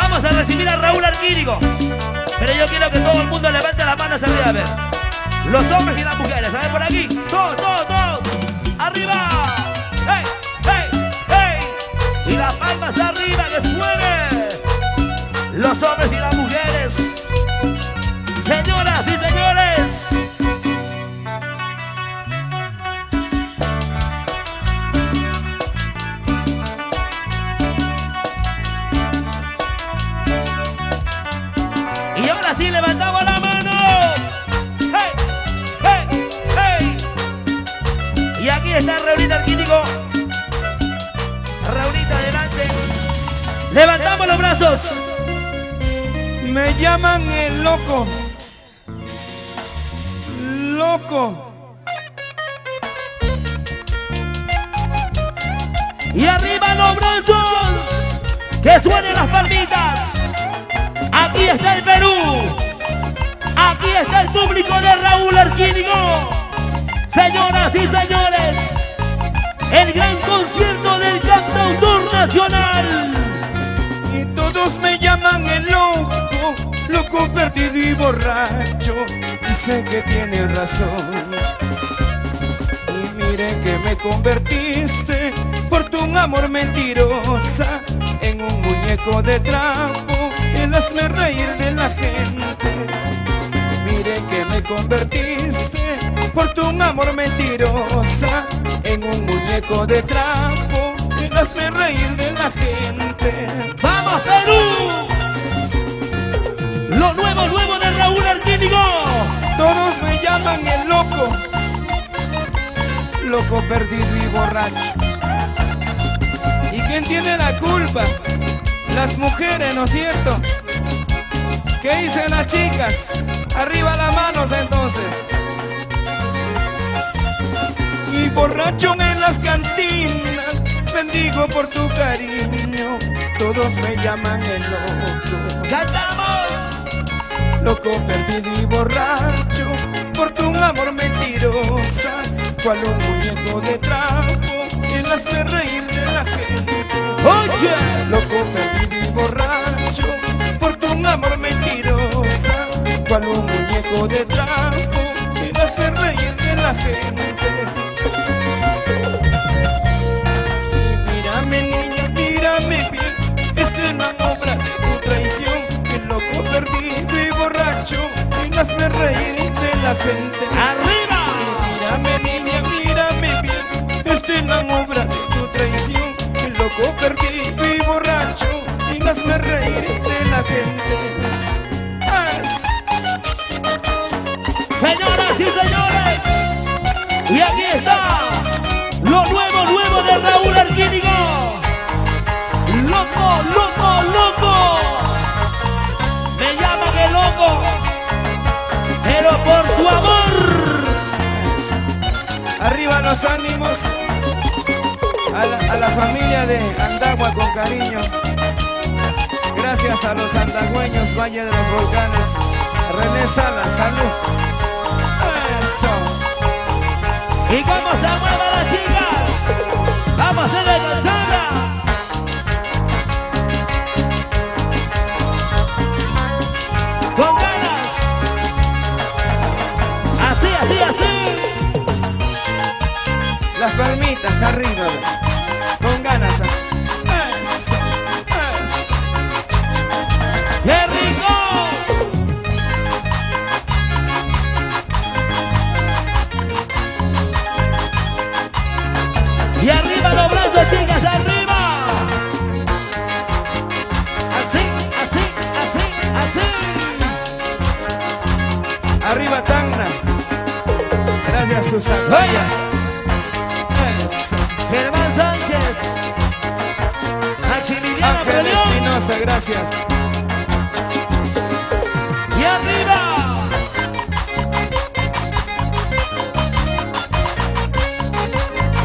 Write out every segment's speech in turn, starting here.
Vamos a recibir a Raúl Arquírigo. Pero yo quiero que todo el mundo levante las manos arriba, a ver. Los hombres y las mujeres, a ver por aquí. Todos, todos, todos. ¡Arriba! ¡Hey, hey, hey! Y las palmas arriba, que suene. Los hombres y las mujeres. Señoras y señores. Y ahora sí, levantamos la mano. ¡Hey! ¡Hey! ¡Hey! Y aquí está Raulita Arquírigo. Raulita, adelante. Levantamos los brazos. Me llaman el loco. Loco. Y arriba los brazos. Que suenen las palmitas. Aquí está el Perú. Aquí está el público de Raúl Arquírigo. Señoras y señores, el gran concierto del cantautor nacional. Y todos me llaman el loco, loco perdido y borracho. Y sé que tienes razón. Y miren que me convertiste por tu amor mentirosa en un muñeco de trapo. El hazme reír de la gente. Miren que me convertiste por tu amor mentirosa en un muñeco de trapo. El hazme reír de la gente. ¡Vamos, Perú! Lo nuevo, nuevo de Raúl Arquírigo. Todos me llaman el loco, loco perdido y borracho. ¿Y quién tiene la culpa? Las mujeres, ¿no es cierto? ¿Qué dicen las chicas? Arriba las manos entonces. Y borracho en las cantinas, bendigo por tu cariño. Todos me llaman el loco. ¡Cantamos! Loco perdido y borracho por tu amor mentirosa, cual un muñeco de trapo en las de reír de la gente. ¡Oye! Loco perdido y borracho por tu amor mentirosa, cual un muñeco de trapo en las de reír de la gente. Y mírame niña, mírame bien, esta es la obra de tu traición. El loco perdido y borracho y me hace reír de la gente. ¡Arriba! Mírame niña, mírame bien, esta es la obra de tu traición. El loco perdido y borracho y me hace reír de la gente. Señoras y señores, y aquí está lo nuevo, nuevo de Raúl Arquírigo. ¡Loco, loco, loco! Me llaman el loco, pero por tu amor. Arriba los ánimos a la familia de Andagua con cariño. Gracias a los andagüeños, Valle de los Volcanes. René Salas, salud. Eso. ¿Y cómo se mueven las chicas? ¡Vamos a hacerle canzona! ¡Con ganas! ¡Así, así, así! Las palmitas arriba, con ganas. Eso, eso. ¡Qué rico! Y arriba los brazos, chicas, arriba. Así, así, así, así. Arriba Tacna. Gracias Susana. Vaya. Eso. Germán Sánchez. Maximiliano Ángel León. Espinosa, gracias. Y arriba.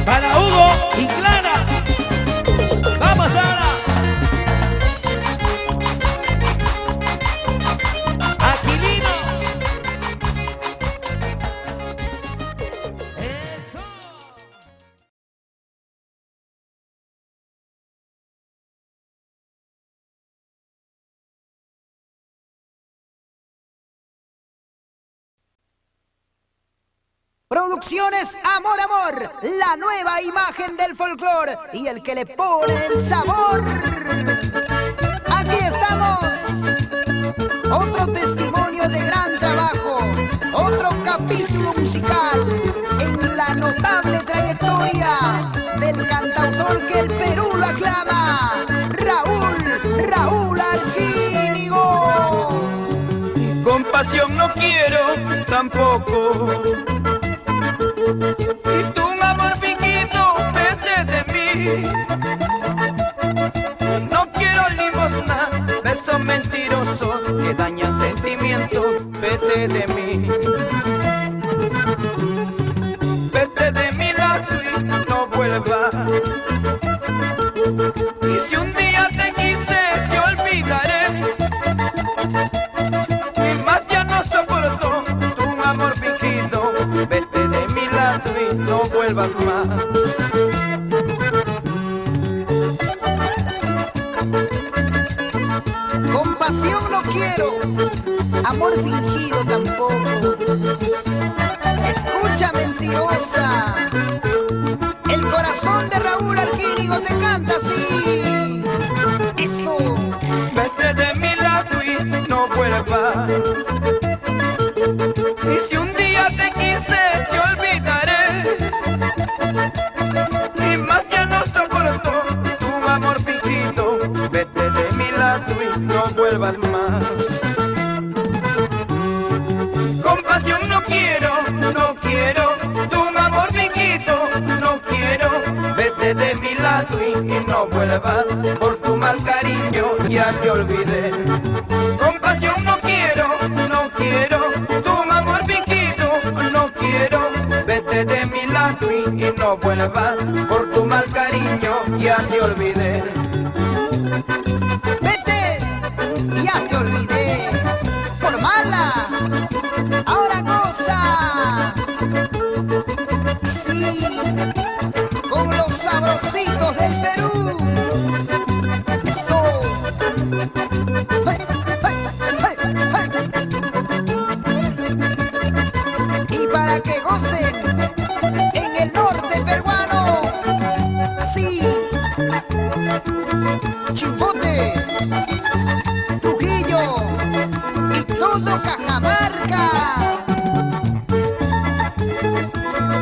Para Hugo y Clara. Vamos ahora. Producciones Amor Amor, la nueva imagen del folclore y el que le pone el sabor. Aquí estamos, otro testimonio de gran trabajo, otro capítulo musical en la notable trayectoria del cantautor que el Perú lo aclama, Raúl Arquínigo. Compasión no quiero tampoco, y tu amor fingido vete de mí. No quiero limosna, besos mentirosos que dañan sentimientos, vete de mí. Vete de mi lado y no vuelvas. Y si un día te quise, te olvidaré. Y más ya no soporto tu amor fingido. Vete de mi lado y no vuelvas más. Compasión no quiero, amor fingido tampoco. Escucha, mentirosa, el corazón de Raúl Arquínigo te canta así. Eso. Vete de mi lado y no vuelvas. Y si un día te quise, te olvidaré. Y más ya no soporto tu amor fingido. Vete de mi lado y no vuelvas más. Compasión no quiero, no quiero tu amor fingido, no quiero. Vete de mi lado y no vuelvas. Por tu mal cariño ya te olvidé. Compasión no quiero, no quiero tu amor fingido, no quiero. Vete de mi lado y no vuelvas. Por tu mal cariño ya te olvidé. Vete, ya te olvidé, por mala, ahora goza. Sí, con los sabrositos del Perú. Eso. ¡Hey, hey, hey, hey! Y para que gocen en el norte peruano, así. Chimbote, Trujillo y todo Cajamarca.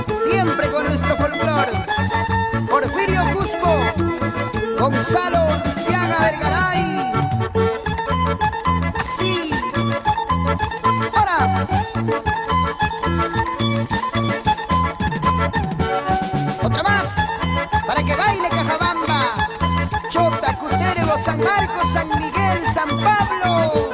Siempre con nuestro folclor. Porfirio Cusco, Gonzalo Ciaga Vergaray. Así. Ahora. Otra más, para que baile Cajabamba. Chota, Cutervo, San Marcos, San Miguel, San Pablo.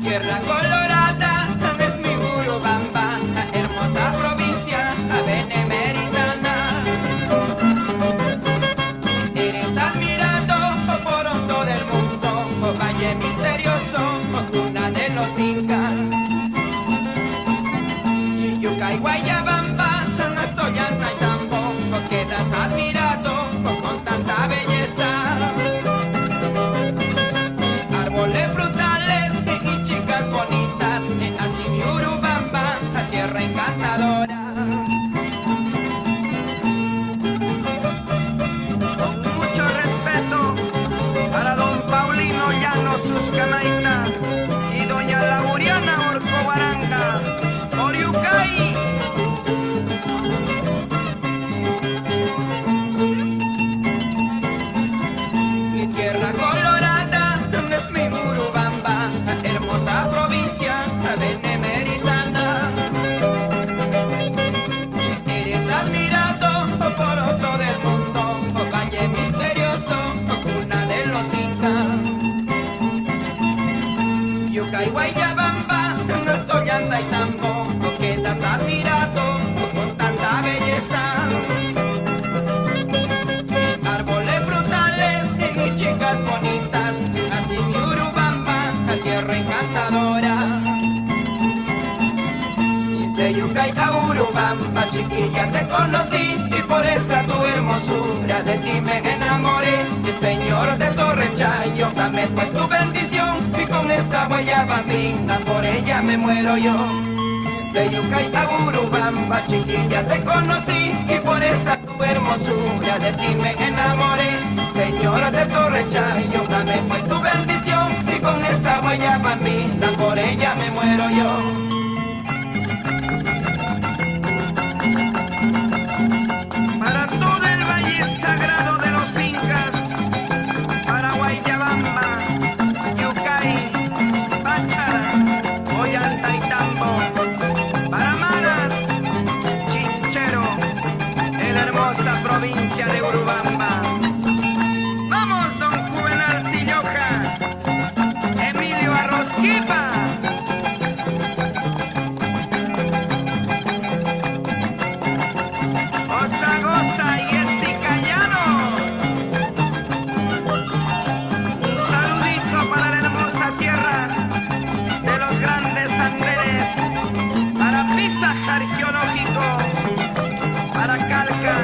Tierra colorada es mi Urubamba, hermosa provincia benemeritana. Eres admirado por todo el mundo, valle misterioso, cuna de los incas. Yuca y Guayabamba, estoy anda y tampoco quedas admirado con tanta belleza. Árboles frutales y chicas bonitas, así mi Urubamba, la tierra encantadora. Con mucho respeto para don Paulino Llanos Suscanaita y doña Lauriana Orco Baranga, Oriucay. Mi tierra colorada es mi Urubamba, hermosa provincia benemeritana. Eres admirado por todo el mundo, valle misterioso, cuna de los incas. Yuca y Guayabamba, no estoy anda y tampoco quedas admirado con tanta belleza. dame pues tu bendición, y con esa guayaba minga, por ella me muero yo. De Yucay a Urubamba, chiquilla, te conocí, y por esa tu hermosura de ti me enamoré. Señora de Torrechayo, dame pues tu bendición, y con esa guayaba minga, por ella me muero yo. Para todo el valle sagrado de los incas, para Guayabamba, Yucay, Báchara, Ollantaytambo, para Maras, Chinchero, en la hermosa provincia de Urubamba. Vamos, don Juvenal Silloja, Emilio Arrozquipa. Goza y Esticallano. Un saludito para la hermosa tierra de los grandes Andenes, para Pisaje Arqueológico, para Calca.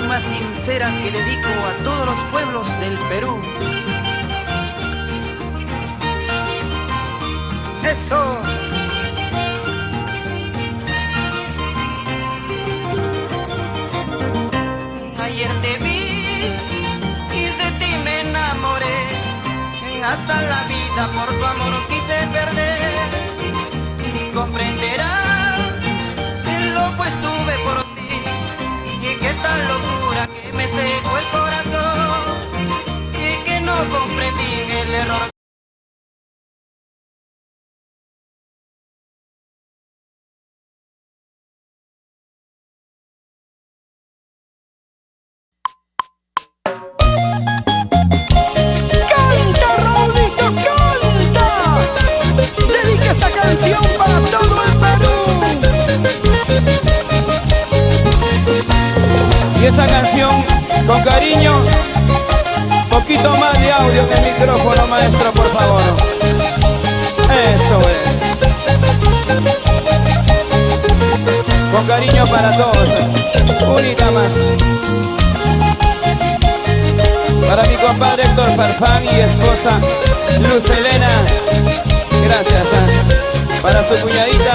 Más sincera que dedico a todos los pueblos del Perú. ¡Eso! Ayer te vi y de ti me enamoré, hasta la vida por tu amor quise perder. Y comprenderás que loco estuve por ti, y que esta locura que me secó el corazón, y que no comprendí el error. ¡Canta, Raulito, canta! Dedica esta canción para todo el Perú. Y esa canción, con cariño, poquito más de audio que el micrófono, maestro, por favor. Eso es. Con cariño para todos. Unita más. Para mi compadre Héctor Farfán y esposa Luz Elena. Gracias. Para su cuñadita.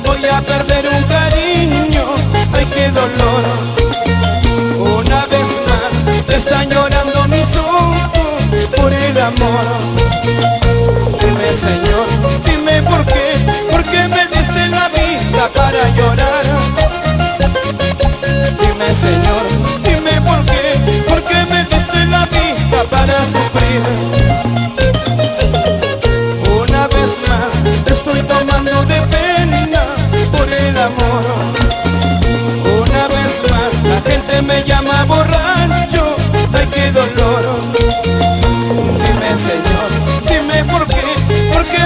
Voy a perder un cariño, ay qué dolor. Una vez más están llorando mis ojos por el amor. Dime, Señor, dime por qué me diste la vida para llorar. Dime, Señor, dime por qué me diste la vida para sufrir. Una vez más estoy tomando de pena por el amor. Una vez más la gente me llama borracho, ay qué dolor. Dime, Señor, dime por qué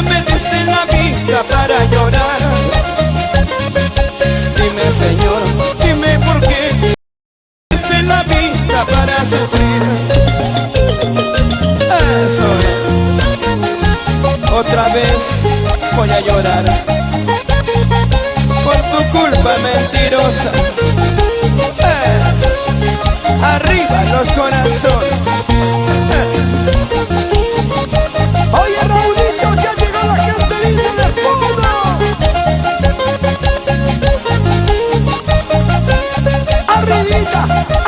me diste la vida para llorar. Dime, Señor, dime por qué me diste la vida para sufrir. Eso es. Otra vez voy a llorar por tu culpa mentirosa. Arriba los corazones. Oye, Raulito, ya llegó la gente linda del pueblo. Arribita,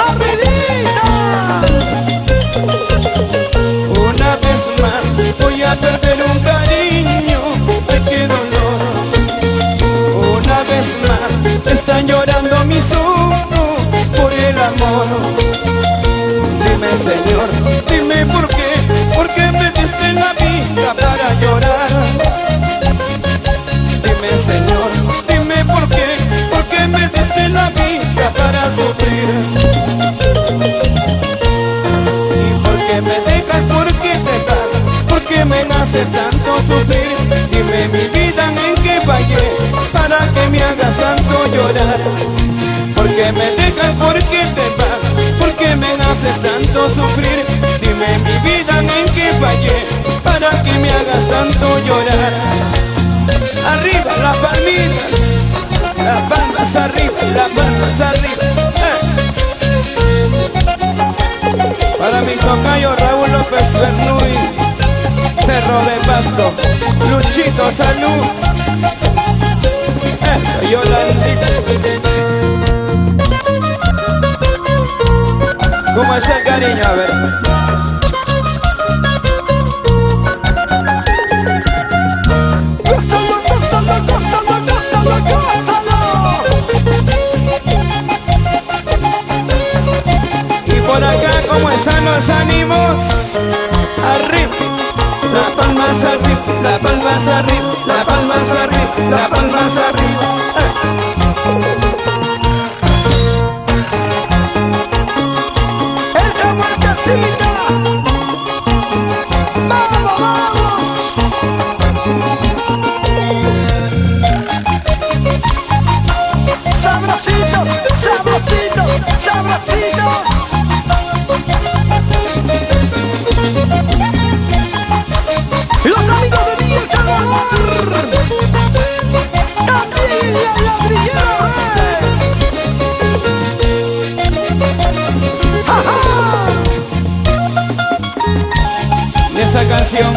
arribita. Una vez más voy a perder un cariño, ay qué dolor. Una vez más están llorando mis ojos Señor, dime por qué me diste la vida para llorar. Dime Señor, dime por qué me diste la vida para sufrir. Y por qué me dejas, por qué te das, por qué me haces tanto sufrir. Dime mi vida en qué fallé para que me hagas tanto llorar. ¿Por qué me dejas, por qué te vas, por qué me haces tanto sufrir? Dime mi vida en qué fallé para que me hagas tanto llorar. Arriba las palmitas, las palmas arriba, las palmas arriba. Para mi tocayo Raúl López Bernuy, Cerro de Pasto, Luchito, salud. Eso, Yolandita. ¿Cómo es el cariño? A ver. ¡Gózalo, gózalo, gózalo, gózalo, gózalo! Y por acá, ¿cómo están los ánimos? Arriba. Las palmas arriba, las palmas arriba, las palmas arriba, las palmas arriba. ¡Esa vueltecita! ¡Vamos, vamos! ¡Sabrosito, sabrosito, sabrosito! ¡Los amigos de Villa El Salvador! ¡También la ladrillera! Y esa canción,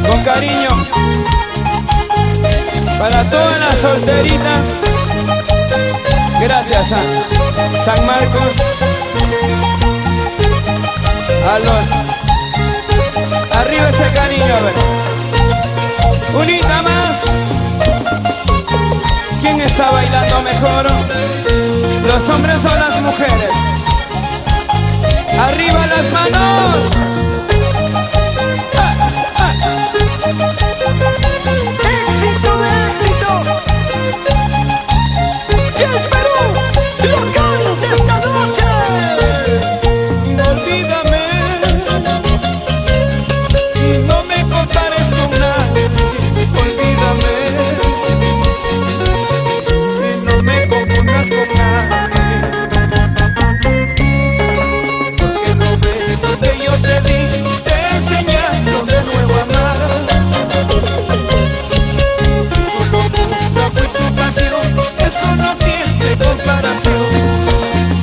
con cariño, para todas las solteritas. Gracias a San Marcos, a los... Arriba ese cariño, a ver. Unita más. ¿Quién está bailando mejor? ¿Los hombres o las mujeres? ¡Arriba las manos! ¡Éxito de éxito! ¡Yes, Perú! ¡Lo canta esta noche! Olvídame y no me compares con nadie. Olvídame y no me confundas con nadie. Porque no ves lo que yo te di, te enseñando de nuevo a amar. Tu locura fue tu pasión, eso no tiene comparación.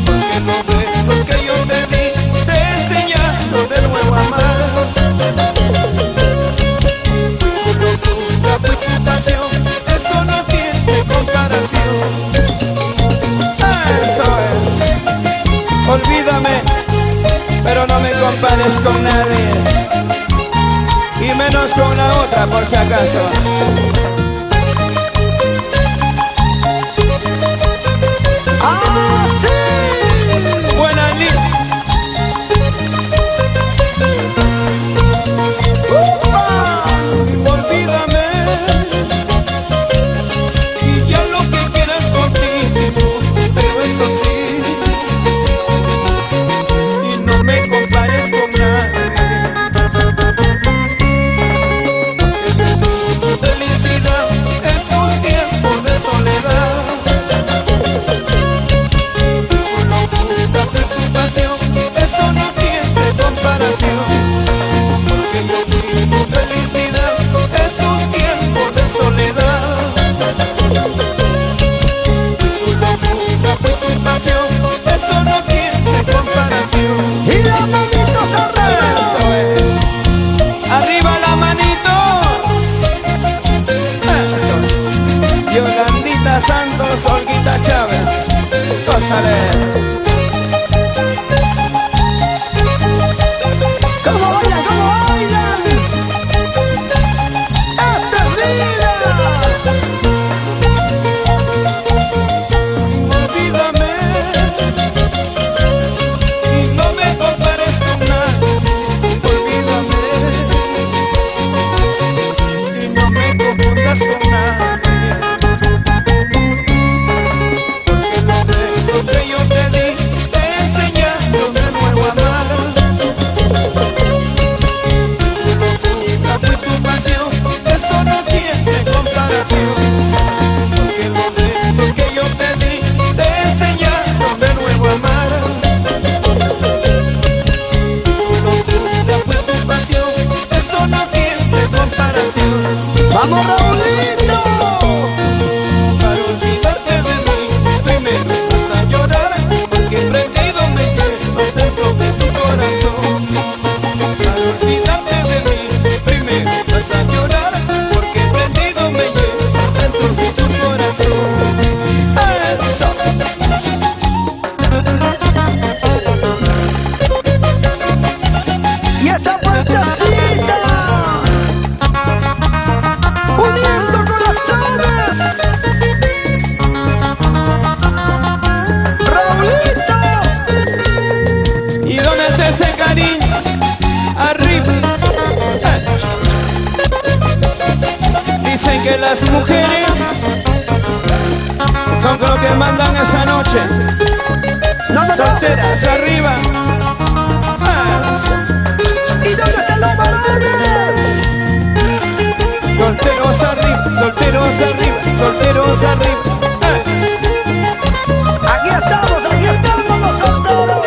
Porque no ves lo que yo te di, te enseñando de nuevo a amar. Tu locura fue tu pasión, eso no tiene comparación. Eso es. Olvídame, pero no me compares con nadie, y menos con la otra por si acaso. ¡Ah, sí! Buena lista. Olvídame y ya lo que quieras contigo, pero eso sí, y no me compares con nadie. Porque tu felicidad en tu tiempo de soledad, tu locura fue tu pasión, eso no tiene comparación. Porque yo fui tu felicidad en tu tiempo de soledad. Tu locura fue tu pasión, eso no tiene comparación. ¡Y las manitos arriba! Eso es. Arriba las manitos. Eso es. Yolandita Santos, Olguita Chávez. Gózale. ¿Cómo bailan? ¿Cómo bailan? ¡Esta es vida! Olvídame y no las mujeres son los que mandan esta noche. Solteras arriba. ¿Y dónde están los varones? Solteros arriba, solteros arriba, solteros arriba. Aquí estamos los solteros.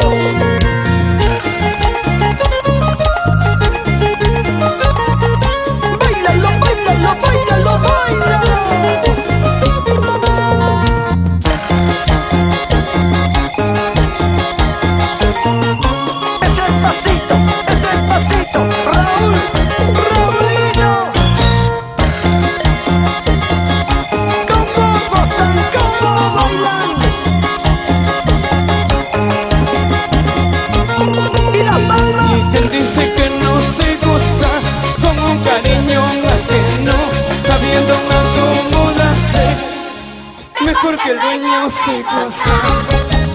Báilalo, báilalo, báilalo, báilalo. Ese es pasito, Raúl, Raulino. ¿Cómo gozan, cómo bailan? Y las palmas. Y quien dice que no se goza con un cariño ajeno, sabiendo acomodarse, mejor que el dueño se goza.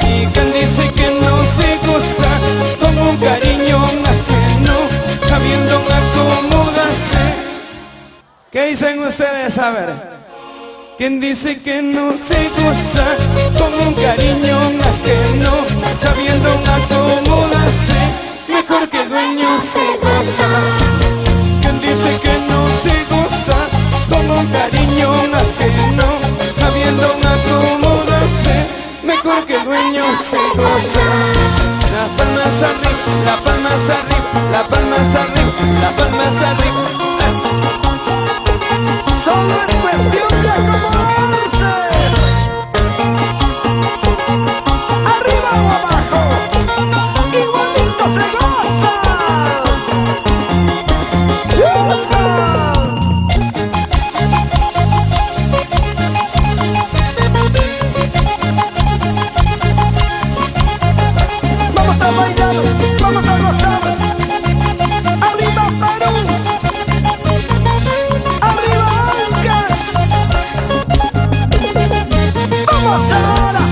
Y quien dice que no se goza con un cariño ajeno, sabiendo acomodarse. ¿Qué dicen ustedes? A ver. ¿Quién dice que no se goza con un cariño ajeno, sabiendo acomodarse, mejor que el dueño se goza? ¿Quién dice que no se goza con un cariño ajeno, sabiendo acomodarse, mejor que el dueño se goza? Las palmas arriba, las palmas arriba, las palmas arriba, las palmas arriba. Solo es cuestión de acomodarse. Arriba o abajo, igualito se goza. Vamos a bailar, vamos a gozar. Arriba Perú. ¡Arriba Ancash! ¡Vamos ahora!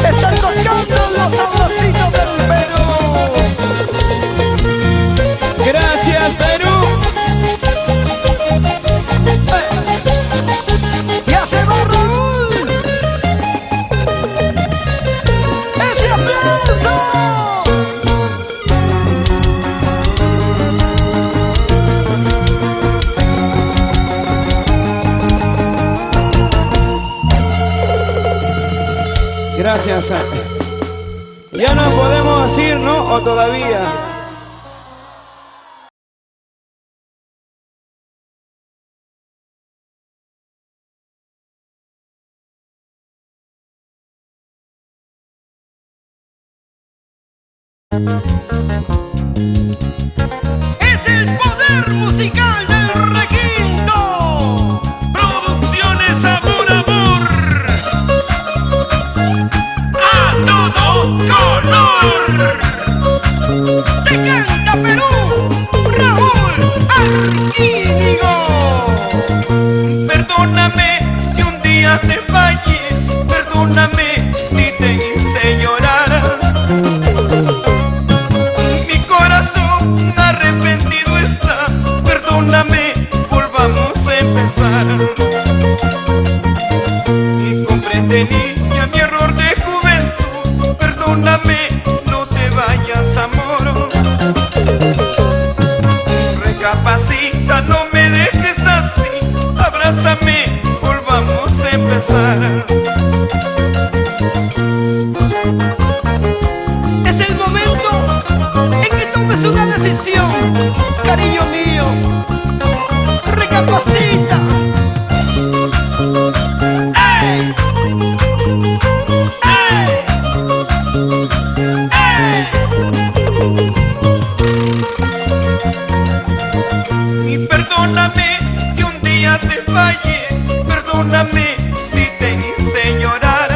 Están tocando los sabrositos del Perú. Gracias, Perú. ¡Ya se va Raúl! ¡Ese aplauso! Gracias. Ya nos podemos ir, ¿no? ¿O todavía? Es el poder musical del requinto. Producciones Amor Amor. A todo color. Te canta Perú, Raúl Arquínigo. Perdóname si un día te fallé. Perdóname si te hice llorar. Mi corazón arrepentido está. Perdóname, volvamos a empezar. Y comprende, niña, mi error de juventud. Perdóname, no te vayas, amor. Recapacita, no me dejes así. Abrázame, volvamos a empezar. Es el momento en que tomes una decisión, cariño mío. Recapacita. ¡Ey! ¡Ey! ¡Ey! Y perdóname si un día te fallé. Perdóname si te hice llorar.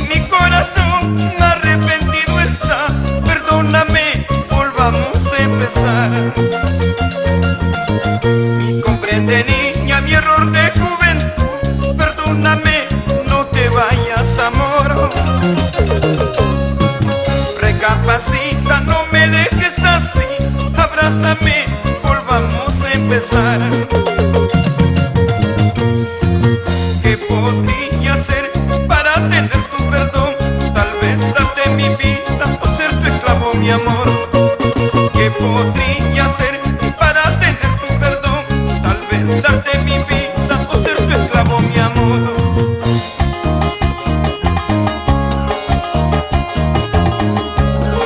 Mi corazón arrepentido está. Perdóname, volvamos a empezar. Y comprende, niña, mi error de juventud. Perdóname, no te vayas, amor. Recapacita, no me dejes besar. ¿Qué podría hacer para tener tu perdón? Tal vez darte mi vida o ser tu esclavo, mi amor. ¿Qué podría hacer para tener tu perdón? Tal vez darte mi vida o ser tu esclavo, mi amor.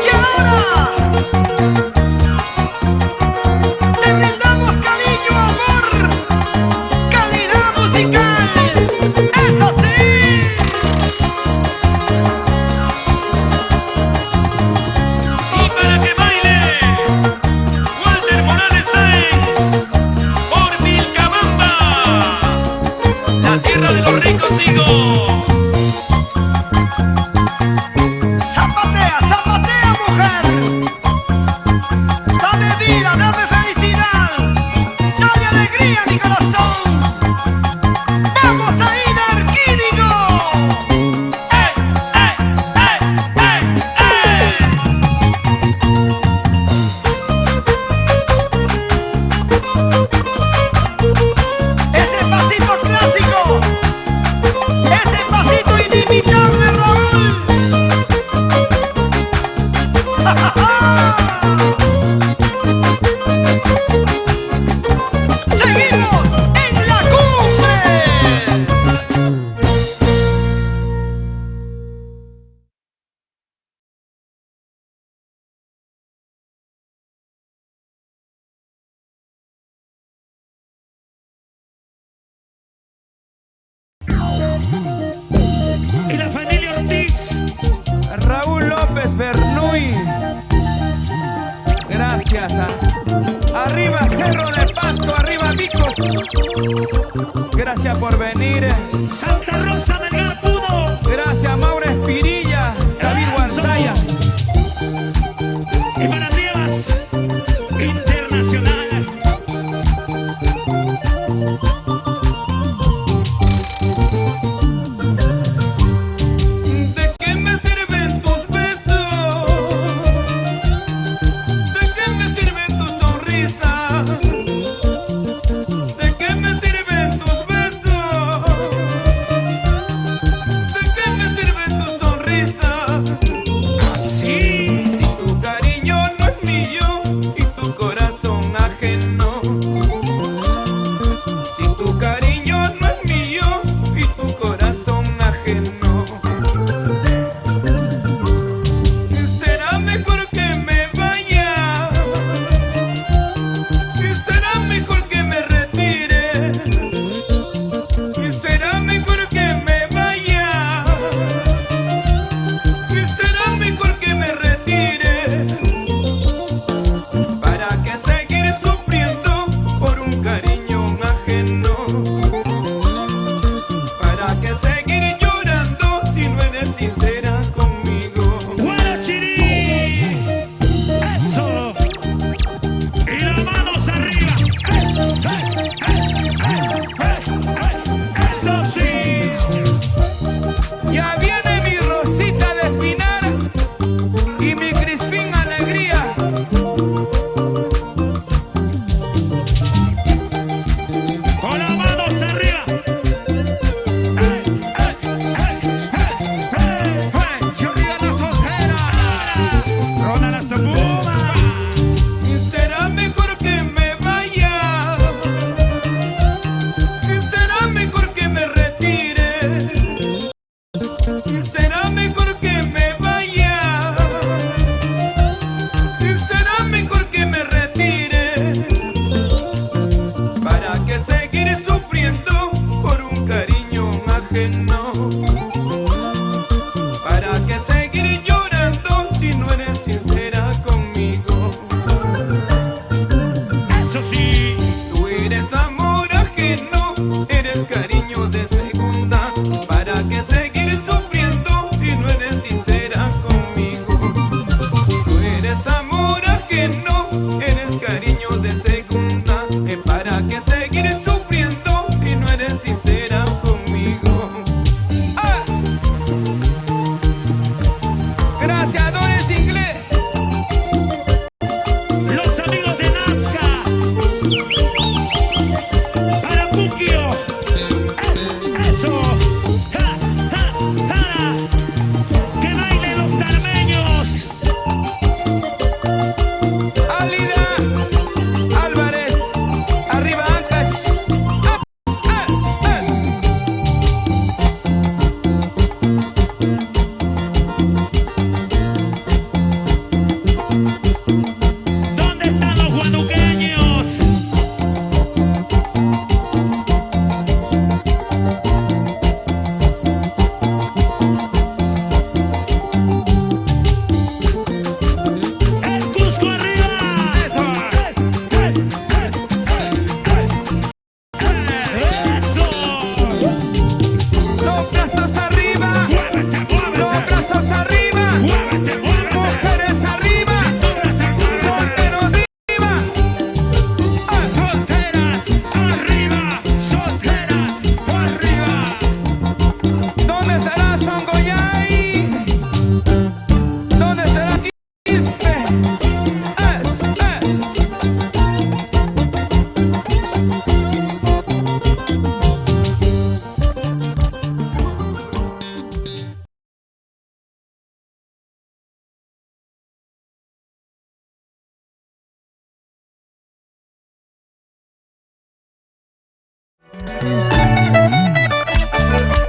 Y ahora te brindamos cariño, amor, calidad musical, eso sí. Y para que baile Walter Morales Sáenz por Vilcabamba, la tierra de los ricos higos. Zapatea, zapatea, mujer. Dame vida, dame felicidad. Dame alegría, mi corazón. Vamos a ir a Arquídigo. ¡Eh, eh, eh, eh, Ese pasito clásico. Ese pasito inimitable, Raúl. Seguimos en la cumbre. Y la familia Ortiz. Raúl López Bernuy. Gracias. Arriba Cerro de Pasto, arriba Vicos. Gracias por venir. Santa Rosa del Garpudo. Gracias Maura Espirilla, David Guarzaya. Y para Dievas Internacional. ¿De qué me sirven tus besos? ¿De qué me sirve tu sonrisa? ¿De qué me sirven tus besos? ¿De qué me sirve tu sonrisa? Así. Si tu cariño no es mío y tu corazón ajeno. Si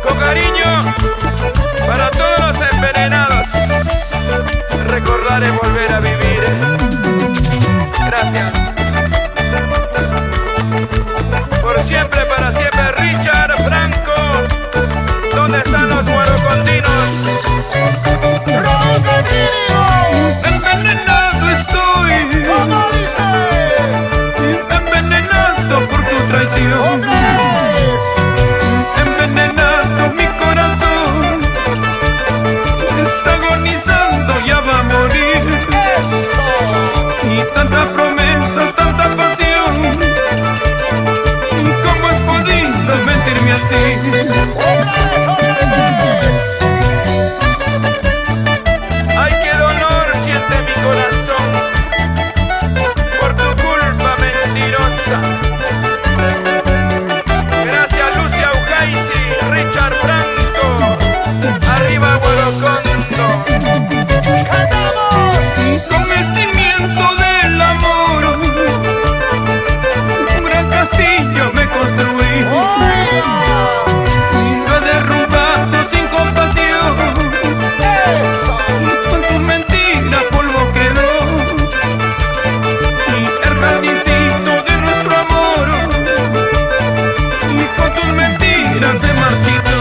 Con cariño para todos los envenenados. Recordar es volver a vivir. Gracias. Por siempre, para siempre, Richard Franco. ¿Dónde están los guarocondinos? Envenenado estoy. ¿Cómo dice? Envenenado por tu traición. ¡Otra vez! Envenenado mi corazón. Está agonizando, ya va a morir. ¡Eso! Y tanta promesa, tanta pasión. ¿Cómo has podido mentirme así? ¡Otra vez, otra vez! Ay, qué dolor siente mi corazón por tu culpa mentirosa. Gracias Lucia Ujaisi, Richard Franco. Arriba Guarocondo. ¡Cantamos! Convencimiento del amor. Un gran castillo me construí. Y lo he derrumbado sin compasión. Con tus mentiras polvo quedó. Y el jardíncito de nuestro amor. Y con tus mentiras se marchitó.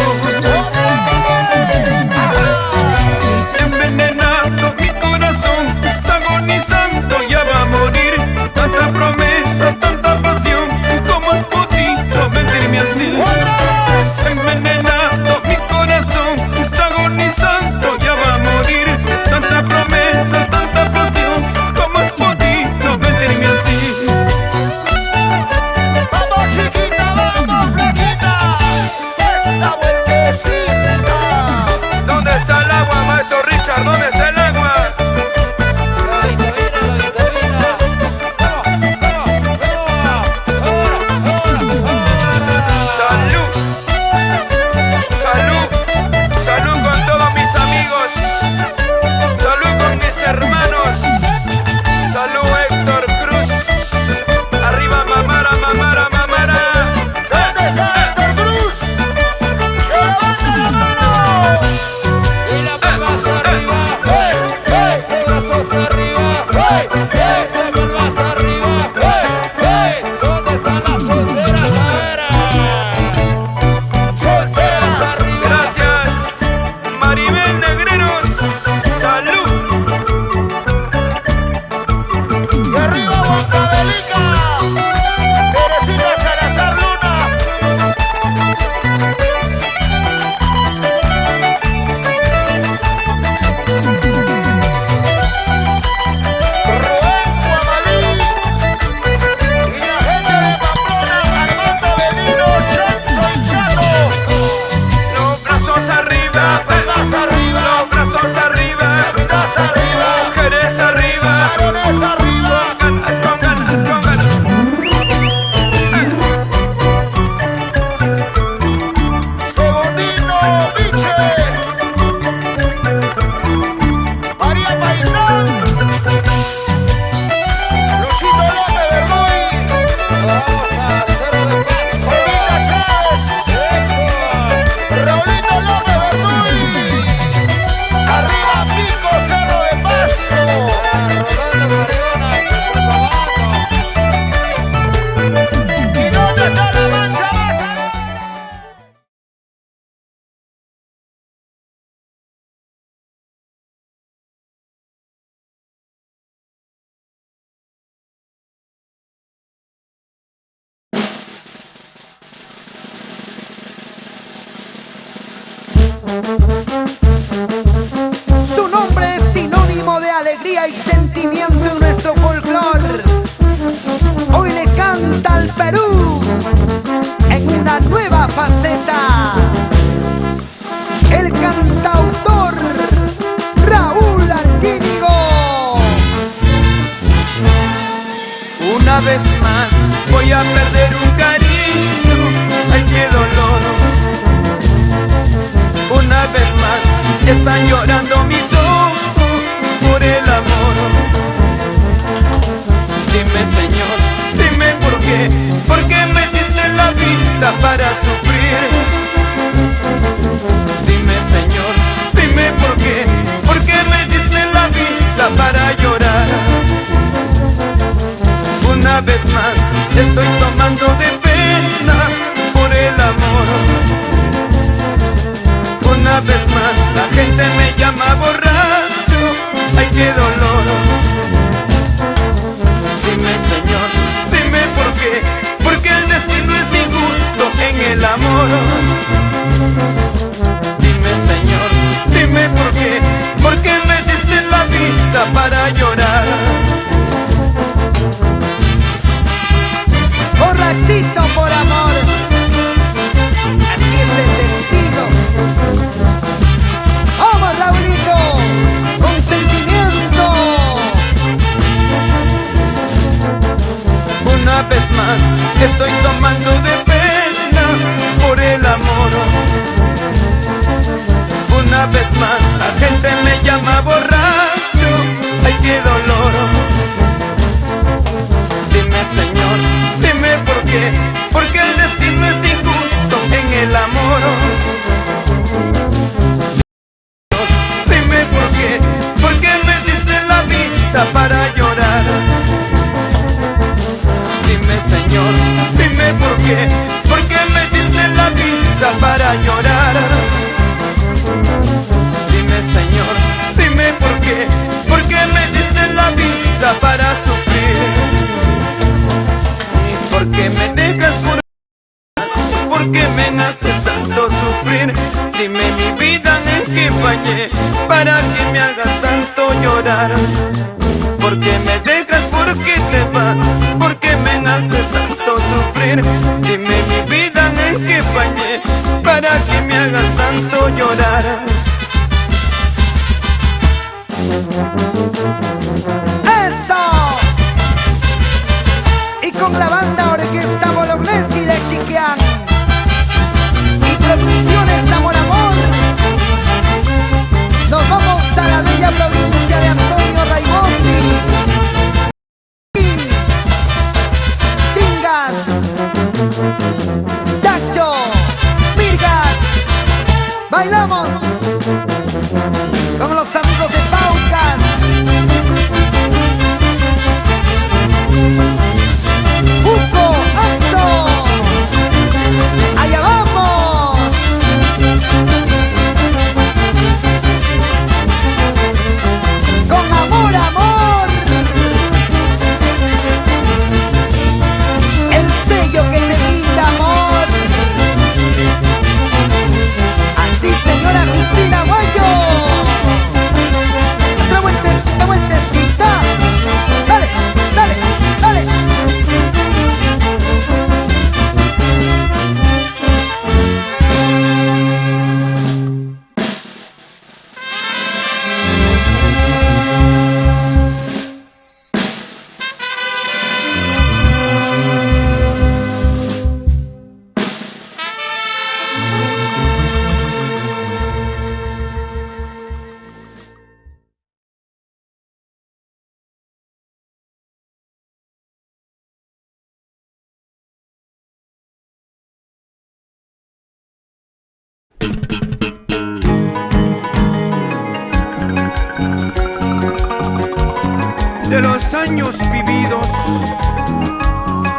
Envenenado mi corazón, está agonizando, ya va a morir. Tanta promesa, tanta pasión, ¿cómo has podido mentirme así? Envenenado mi corazón, está agonizando, ya va a morir. Tanta promesa, tanta pasión, ¿cómo has podido mentirme así? ¡Vamos, chiquita, vamos, flaquita! ¡Esa vueltecita! ¿Dónde está el agua, maestro Richard? ¿Dónde está el agua? Salud, salud, salud con todos mis amigos, salud con mis hermanos, salud Héctor Cruz, arriba Mamara, Mamara, Mamara. ¿Dónde está Héctor Cruz? ¡Que levante la mano! Y la palmas arriba. ¡Hey, hey! ¡Brazos arriba! ¡Hey, hey! ¡La palmas arriba! ¡Hey, hey! ¿Dónde están las solteras? A ver. ¡Solteras arriba! Gracias, Maribel Negreros, salud. ¡Y arriba, Huancavelica! ¡Teresita Salazar Luna! Rubén Guamalí y la gente de Pamplona, Armando Benino, Chancho y Chato. Los brazos arriba, Palmas arriba. los brazos arriba, Palmas arriba. mujeres arriba, Varones arriba. ganas, con ganas, con ganas. Segundino Viche. María Painán. Luchito López Verdoy. Vamos a Cerro de Paz. Olvida Chávez. Eso. Raulito López Verdoy. Arriba Pico, Cerro de Pasto. Rolando Carriona y su trabajo. ¿Y dónde está la mancha más allá? Su nombre es sinónimo de alegría y sentimiento en nuestro folclore. Hoy le canta al Perú en una nueva faceta. El cantautor Raúl Arquínigo. Una vez más voy a perder un cariño, ay qué dolor. Una vez más están llorando mis ojos por el amor. Dime Señor, dime por qué me diste la vida para llorando de pena por el amor. Una vez más la gente me llama borracho, ay qué dolor. Dime Señor, dime por qué, porque el destino es injusto en el amor. Dime por qué me diste la vida para llorar. Dime Señor, dime por qué me diste la vida para llorar. Dime Señor, dime por qué me diste la vida para sufrir. ¿Y por qué me dejas por qué me haces tanto sufrir? Dime mi vida en que fallé para que me hagas tanto llorar. ¿Por qué me dejas? ¿Por qué te vas? ¿Por qué me haces tanto sufrir? Dime mi vida en que fallé para que me hagas tanto llorar. ¡Eso! Y con la banda Orquesta Bolognesi de Chiquián y Producciones Amor Amor, nos vamos a la bella provincia de Antonio Raigondi. Chingas, Chacho, Virgas, bailamos con los amigos de Paucas. Buco, Anzo, allá vamos. Con amor, amor, el sello que te quita amor. Así señora Justina Guayo. Otra vueltecita, vueltecita. Dale, dale, dale. De los años vividos,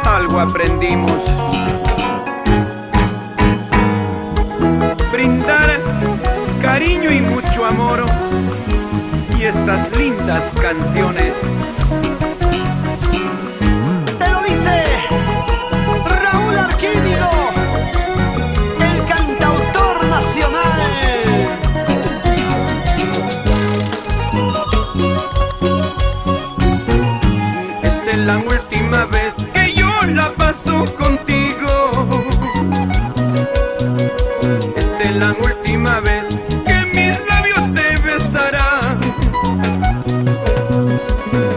algo aprendimos. Brindar cariño y mucho amor y estas lindas canciones. Te lo dice Raúl Arquímedes, el cantautor nacional. Esta es la última vez que yo la paso contigo. Esta es la última vez que mis labios te besarán.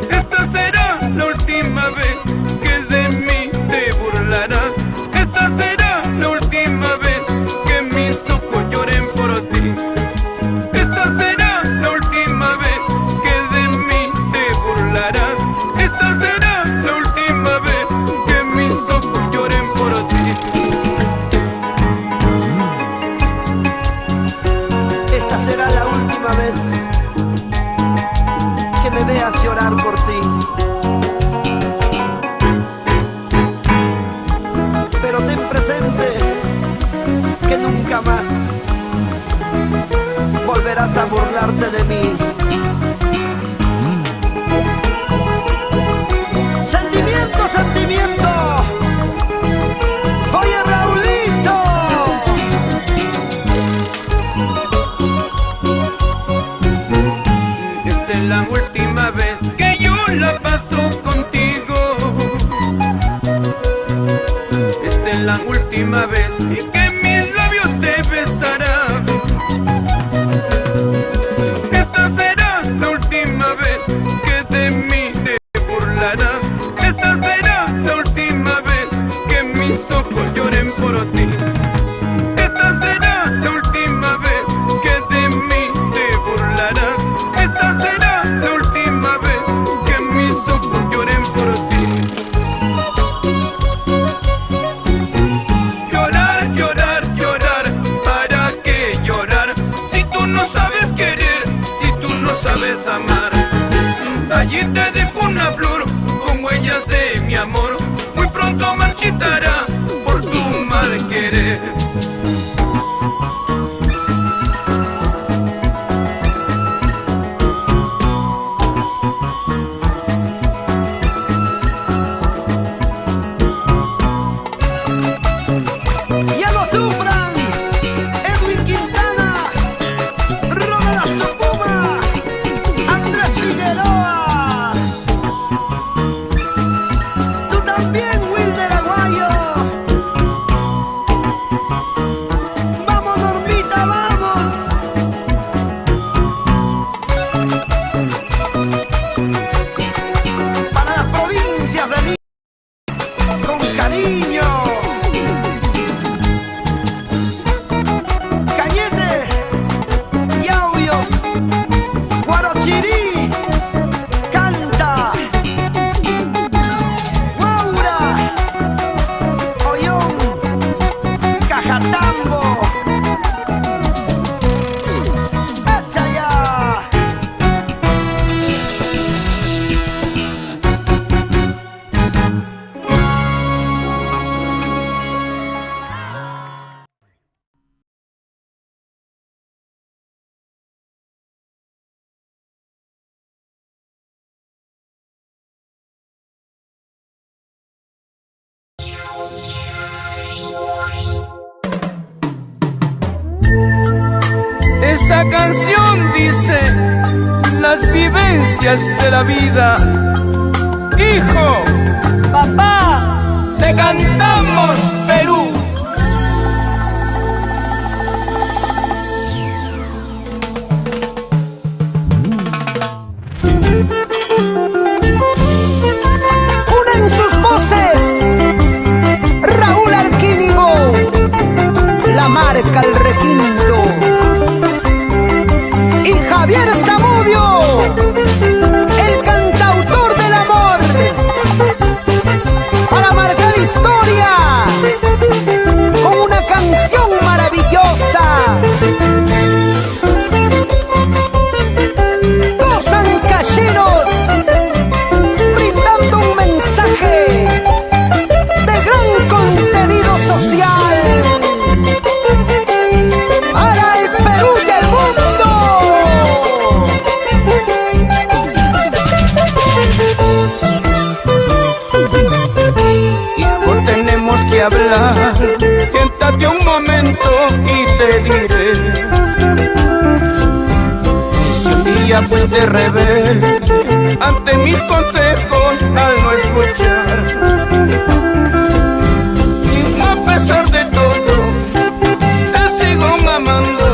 Esta será la última vez que de mí te burlarás. Esta será la última vez que mis ojos lloren por ti. Esta será la última vez que de mí te burlarás. Esta será la última vez que mis ojos lloren por ti. Esta será la última vez que me veas llorar por ti. Pero ten presente que nunca más volverás a burlarte de mí. Sentimiento, sentimiento. Oye, Raulito. Esta es la última vez que yo la paso contigo. Esta es la última vez que mis labios te besarán. Esta será la última vez que de mí te burlarás. Esta será la última vez que mis ojos mal querer. ¡Ya no sufran! Edwin Quintana, Ronald Astopuma, Andrés Figueroa. Tú también, Wilmer Aguayo. ¡Vamos, Normita, vamos! Para las provincias de Lima, con cariño. Cañete, Yauyos, Guarochirí, Canta, Guaura, Ollón, Cajatambo, Achaya. Esta canción dice las vivencias de la vida. Hijo, Papá, te cantamos Perú. Unen sus voces Raúl Arquínigo, la marca El Requinto, y Javier Zamudio, el cantautor del amor, para marcar historia con una canción maravillosa. Dos ancayeros brindando un mensaje de gran contenido social para el Perú y el mundo. Hijo, tenemos que hablar. Siéntate un momento y te diré. Si un día fuiste rebelde ante mis consejos al no escuchar, y a pesar de todo te sigo amando.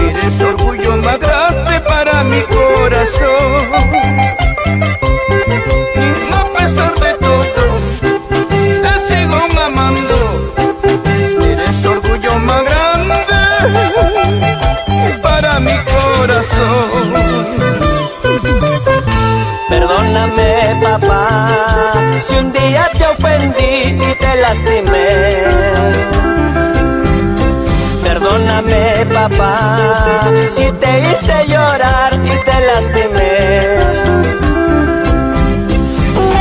Eres orgullo más grande para mi corazón. Y a pesar de todo te sigo amando. Eres orgullo más grande para mi corazón. perdóname, papá, si un día te ofendí y te lastimé. Perdóname, papá, si te hice llorar y te lastimé.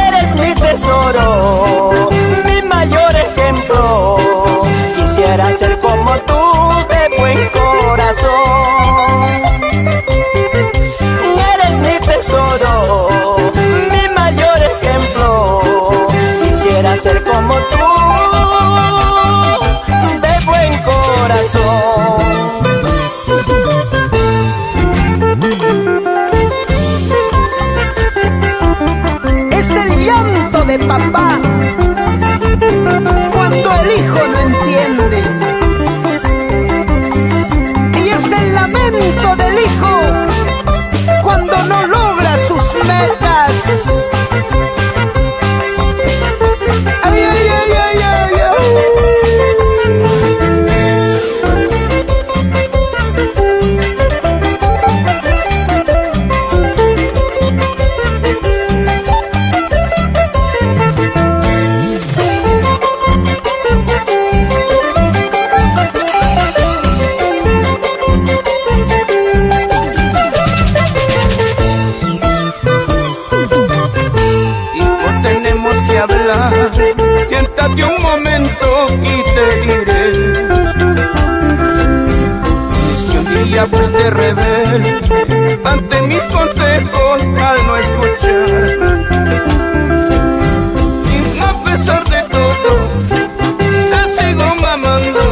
Eres mi tesoro, mi mayor ejemplo. Quisiera ser como tú, de buen corazón. Eres mi tesoro, mi mayor ejemplo. Quisiera ser como tú, de buen corazón. Es el llanto de papá te fuiste rebelde ante mis consejos al no escuchar. Y a pesar de todo, te sigo mamando.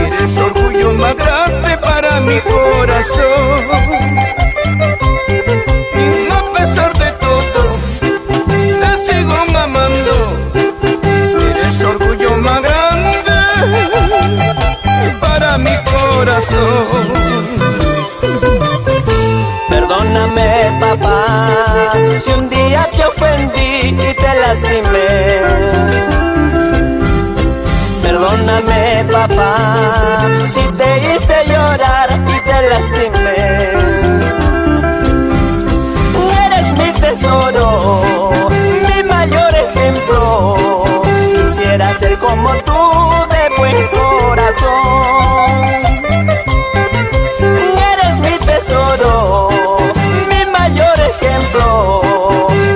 Eres orgullo más grande para mi corazón. Y a pesar de todo, te sigo mamando. Eres orgullo más grande para mi corazón. Perdóname, papá, si un día te ofendí y te lastimé. Perdóname, papá, si te hice llorar y te lastimé. Eres mi tesoro, mi mayor ejemplo. Quisiera ser como tú, de buen corazón. Eres mi tesoro, mi mayor ejemplo.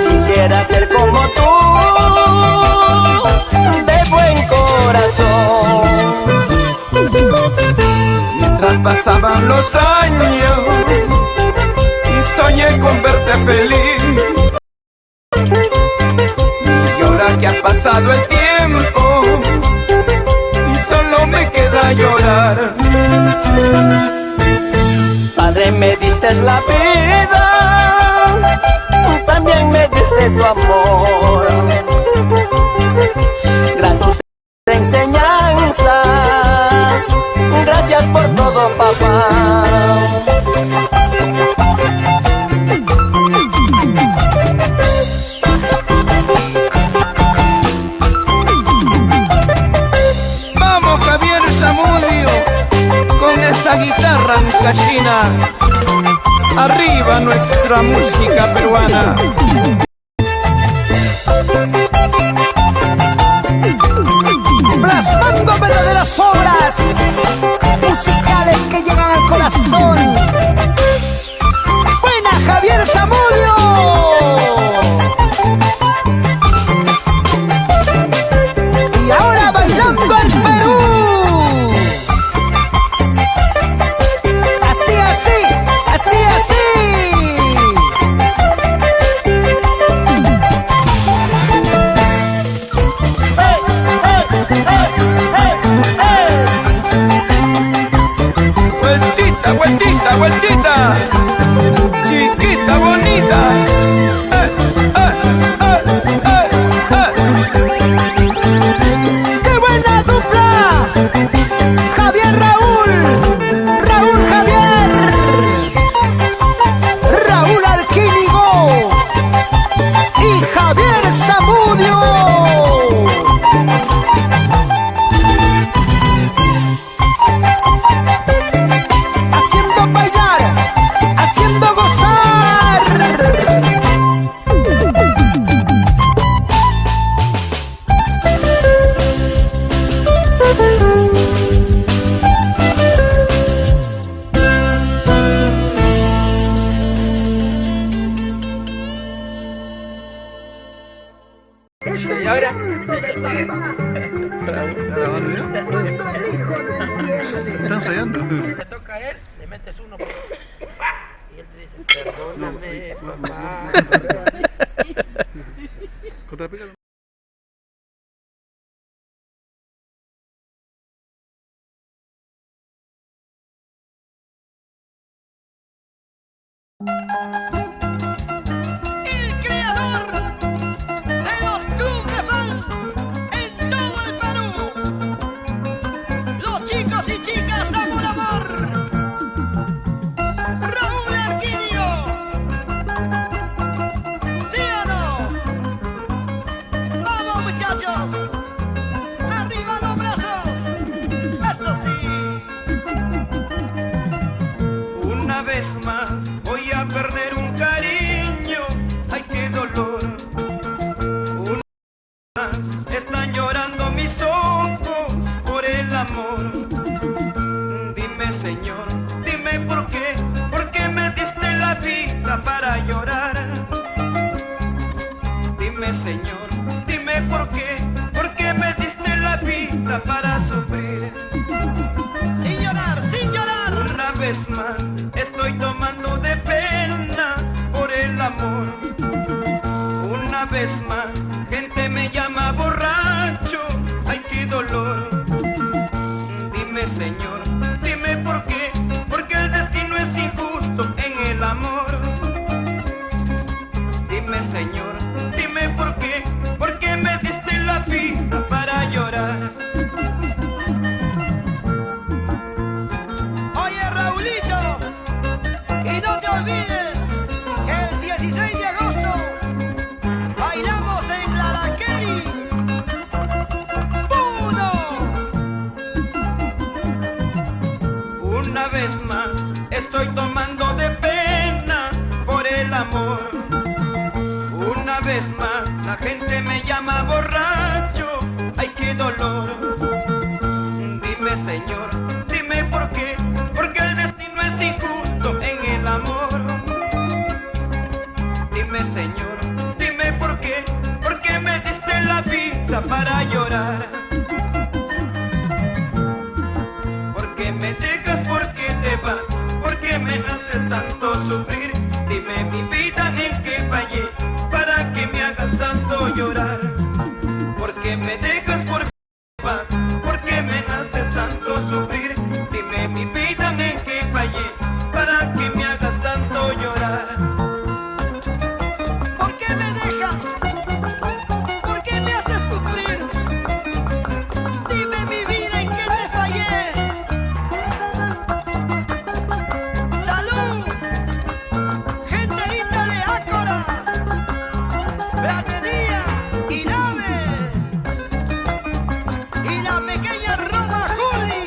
Quisiera ser como tú, de buen corazón. Mientras pasaban los años y soñé con verte feliz, y ahora que ha pasado el tiempo y solo me queda llorar. Padre, me diste la vida, también me diste tu amor. Gracias por enseñanzas, gracias por todo, papá. Vamos, Javier Zamudio, con esa guitarra ancashina. Arriba nuestra música peruana. Plasmando verdaderas obras musicales que llegan al corazón. ¡Buena, Javier Zamudio! Y ahora bailando el Perú. Así, así, así, así. Vueltita, vueltita, vueltita, chiquita bonita. ¡Qué buena dupla! Javier Raúl, Raúl Javier, Raúl Alquínigo y Javier Zamudio. Haciendo bailar, haciendo gozar. ¿Están ensayando? Le toca a él, le metes uno y él te dice, perdóname, papá. Contrapícalo. El creador de los clubes de fans en todo el Perú. Los chicos y chicas de Amor Amor. Raúl Arquidio. ¿Sí o no? Vamos, muchachos. Arriba los brazos. Eso sí. Una vez más voy a perder un cariño. Ay, qué dolor. Una vez más están llorando mis ojos por el amor. Dime, Señor, dime por qué me diste la vida para llorar. Dime, Señor, dime por qué me diste la vida para sufrir. Sin llorar, sin llorar. Una vez qué dolor. Dime, Señor, dime por qué, porque el destino es injusto en el amor. Dime, Señor, dime por qué, porque me diste la vida para llorar. Porque me dejas, porque te vas, porque me haces tanto sufrir. Dime mi vida en qué fallé, para que me hagas tanto llorar. Porque me dejas, porque te vas, porque me haces tanto sufrir. Dime mi vida en qué fallé, para que me hagas tanto llorar. ¿Por qué me dejas? ¿Por qué me haces sufrir? Dime mi vida en qué te fallé. ¡Salud! Gente linda de Ácora, Beatería y Nave, y la pequeña Roma Juli.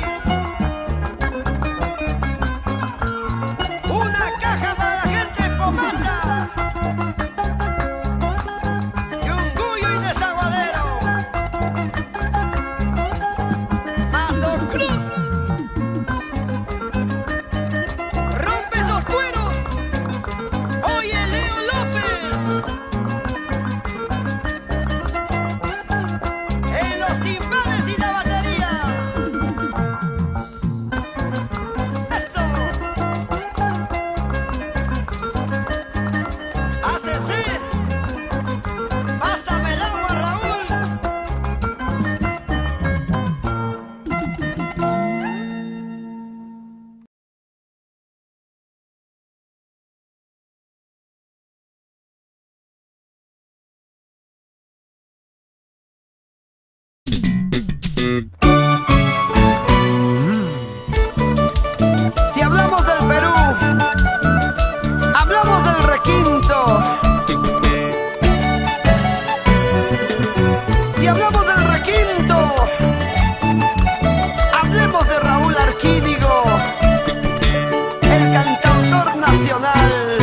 Una caja para la gente Pomata, Yunguyo y Desaguadero, Mazo Cruz, Rompe los Cueros, Oye Leo López, en los timbales y la batería. Eso. Hace ser. Pásame el agua, Raúl. Si hablamos del Perú, hablamos del requinto. Si hablamos del requinto, hablemos de Raúl Arquídigo, el cantautor nacional.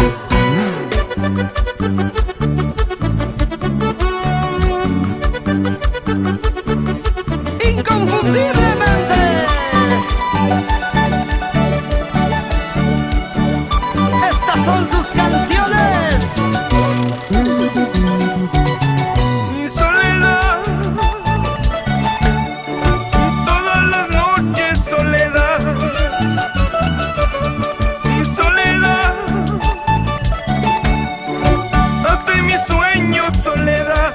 Inconfundiblemente. Estas son sus canciones. Mi soledad, todas las noches soledad. Mi soledad, hasta en mis sueños soledad.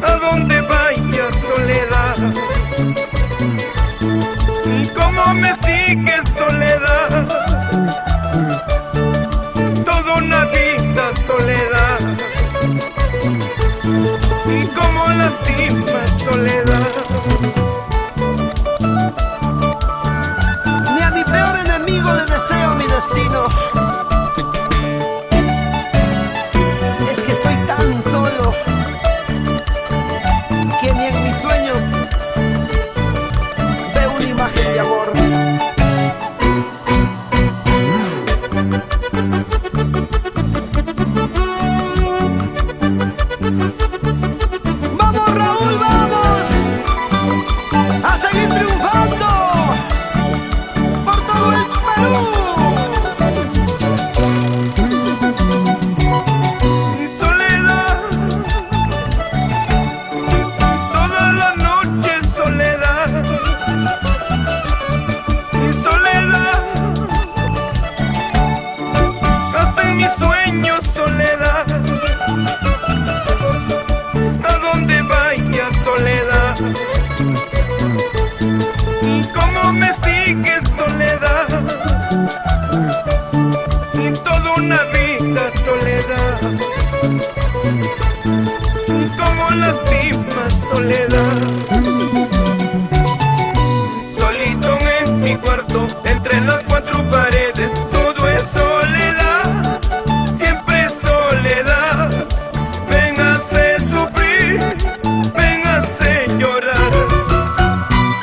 A donde vaya soledad, y cómo me sigue soledad. Toda una vida soledad, y cómo lastima soledad. Ni a mi peor enemigo le deseo mi destino. Es que estoy tan solo que ni en mis sueños veo una imagen de amor. ¡Vamos, Raúl, vamos! ¡A seguir triunfando! ¡Por todo el Perú! Mi soledad, todas las noches soledad. Mi soledad, hasta en mis sueños soledad. A donde vaya soledad, y cómo me sigue soledad. Y toda una vida soledad, y cómo lastima soledad. Solito en mi cuarto, entre las cuatro paredes, todo es soledad, siempre soledad. Véngase sufrir, véngase llorar.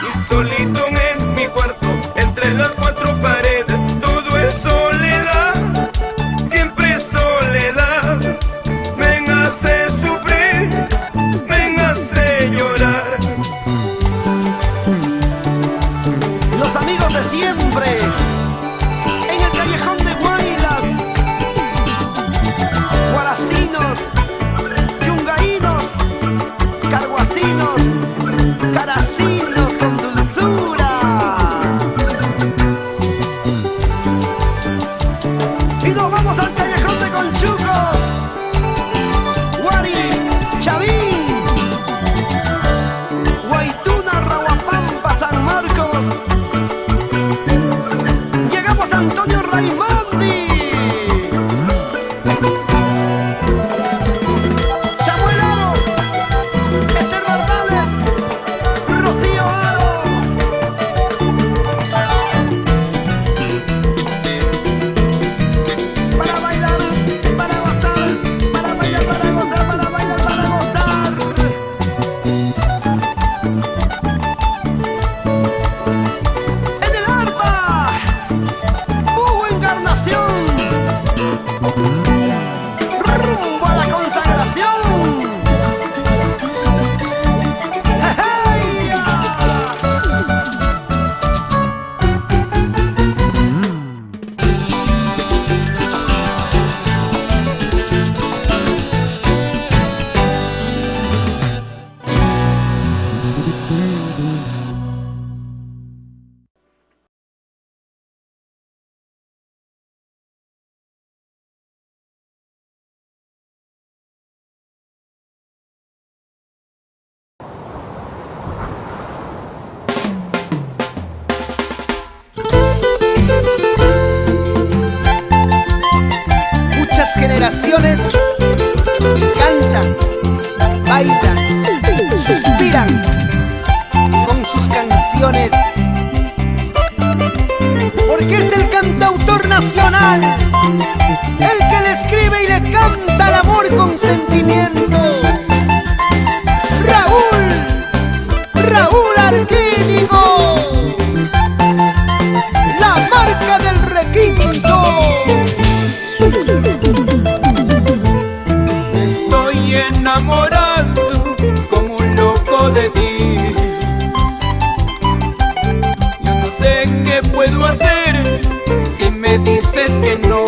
Y solito en mi cuarto, entre las cuatro paredes, todo es soledad, siempre soledad. Véngase sufrir, véngase siempre en el callejón de Guaylas, guaracinos, chungaínos, carguacinos, caracinos con dulzura. Y nos vamos al callejón de Conchucos, Guari, Chavín, Guaituna, Raguapampa, San Marcos. Llegamos a Antonio Raimondi, Samuel Aro, Esther Bardales, Rocío Aro. Para bailar, para gozar, para bailar, para gozar, para bailar, para gozar. En el arpa, Hugo Encarnación, rumbo a la consagración. ¡Ejeya! Muchas generaciones cantan, bailan, suspiran con sus canciones, porque es el cantautor nacional el que le escribe y le canta al amor con sentimiento. Raúl Arquínigo, la marca del requinto. Estoy enamorado como un loco de ti. Yo no sé qué puedo hacer si me dices que no.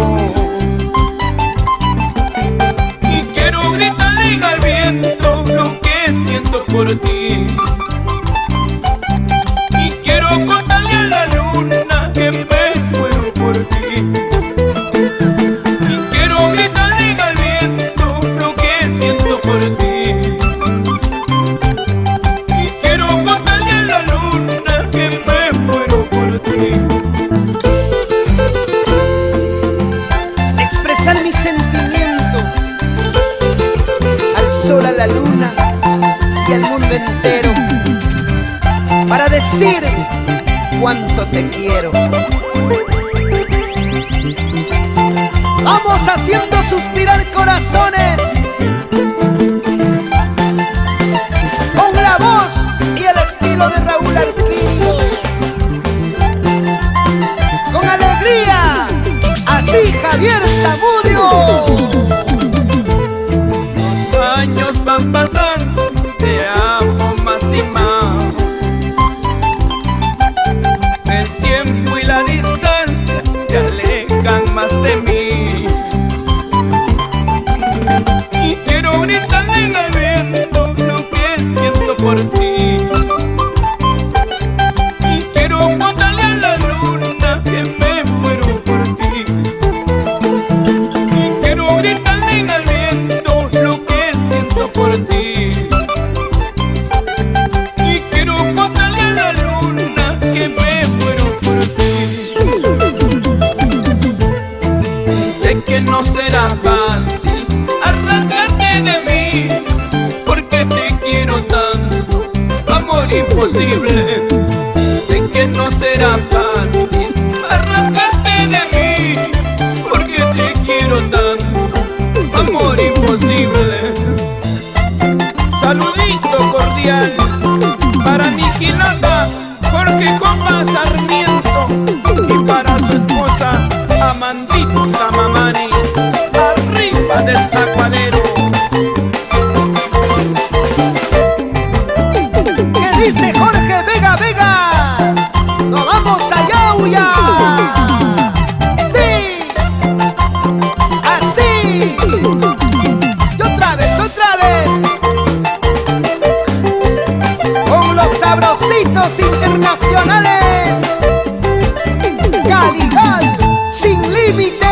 Y quiero gritarle al viento lo que siento por ti. Y quiero contarle a la luna que me muero por ti. Y quiero gritarle al viento lo que siento por ti. Y quiero contarle a la luna que me muero por ti. Expresar mi sentimiento al sol, a la luna y al mundo entero, para decir cuánto te quiero. Vamos haciendo suspirar corazones con la voz y el estilo de Raúl Arquínigo. Con alegría, así Javier Zamudio. Los años van pasando, te amo más y más. El tiempo y la distancia te alejan más de mí. Y quiero gritarle al viento lo que siento por ti. Y quiero contarle a la luna que me muero por ti. Y quiero gritarle al viento lo que siento por ti. Y quiero contarle a la luna que me muero por ti. Sé que no será fácil arrancarte de mí, porque te quiero tanto, amor imposible. Sé que no será fácil arrancarte de mí, porque te quiero tanto, amor imposible. Saludito cordial para mi Quilata, Jorge Copa Sarmiento, y para su esposa Amandito Tamamani, arriba del Zaguadero. ¿Qué dice Jorge Vega Vega? ¡Nos vamos a Yauya! Éxitos internacionales. Calidad sin límite.